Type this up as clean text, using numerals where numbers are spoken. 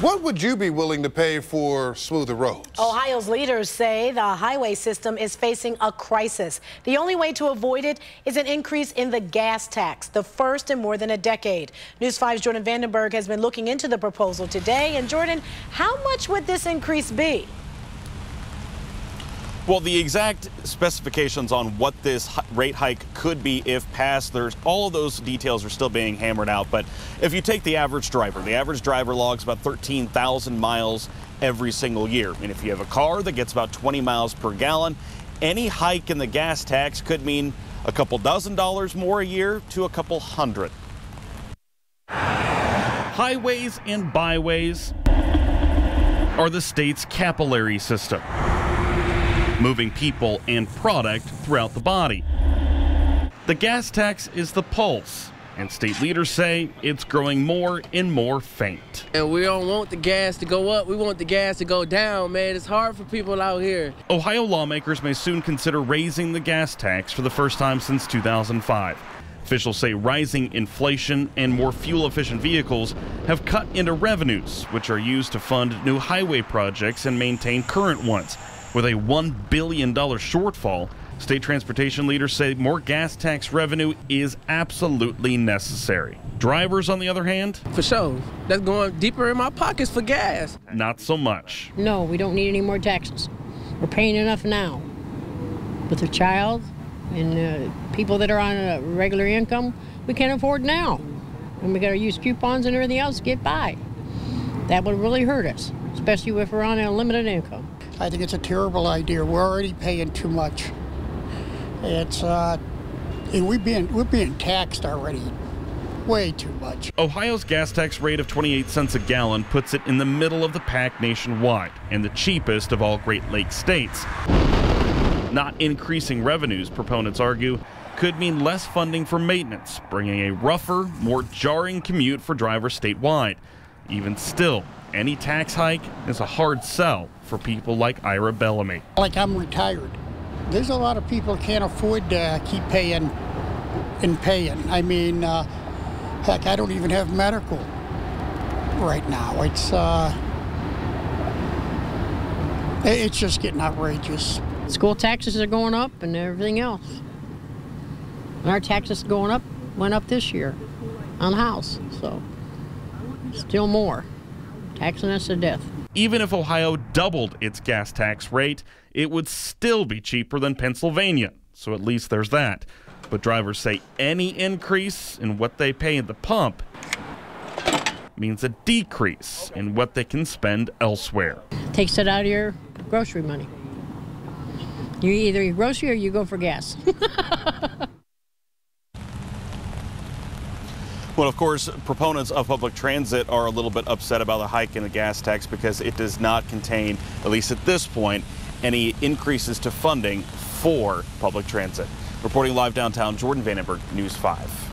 What would you be willing to pay for smoother roads? Ohio's leaders say the highway system is facing a crisis. The only way to avoid it is an increase in the gas tax, the first in more than a decade. News 5's Jordan Vandenberg has been looking into the proposal today. And Jordan, how much would this increase be? Well, the exact specifications on what this rate hike could be if passed, all of those details are still being hammered out. But if you take the average driver logs about 13,000 miles every single year. And if you have a car that gets about 20 miles per gallon, any hike in the gas tax could mean a couple dozen dollars more a year to a couple hundred. Highways and byways are the state's capillary system, moving people and product throughout the body. The gas tax is the pulse, and state leaders say it's growing more and more faint. And we don't want the gas to go up, we want the gas to go down, man. It's hard for people out here. Ohio lawmakers may soon consider raising the gas tax for the first time since 2005. Officials say rising inflation and more fuel-efficient vehicles have cut into revenues, which are used to fund new highway projects and maintain current ones. With a $1 billion shortfall, state transportation leaders say more gas tax revenue is absolutely necessary. Drivers, on the other hand, For sure. That's going deeper in my pockets for gas. not so much. No, we don't need any more taxes. We're paying enough now. With a child and people that are on a regular income, we can't afford now. And we got to use coupons and everything else to get by. That would really hurt us, especially if we're on a limited income. I think it's a terrible idea. We're already paying too much. It's and we're being taxed already way too much. Ohio's gas tax rate of 28 cents a gallon puts it in the middle of the pack nationwide and the cheapest of all Great Lakes states. Not increasing revenues, proponents argue, could mean less funding for maintenance, bringing a rougher, more jarring commute for drivers statewide. Even still, any tax hike is a hard sell for people like Ira Bellamy. Like, I'm retired. There's a lot of people who can't afford to keep paying and paying. I mean, heck, I don't even have medical right now. It's just getting outrageous. School taxes are going up and everything else. And our taxes went up this year on the house, so still more. Taxing us to death. Even if Ohio doubled its gas tax rate, it would still be cheaper than Pennsylvania, so at least there's that. But drivers say any increase in what they pay at the pump means a decrease in what they can spend elsewhere. Takes it out of your grocery money. You either eat grocery or you go for gas. Well, of course, proponents of public transit are a little bit upset about the hike in the gas tax because it does not contain, at least at this point, any increases to funding for public transit. Reporting live downtown, Jordan Vandenberg, News 5.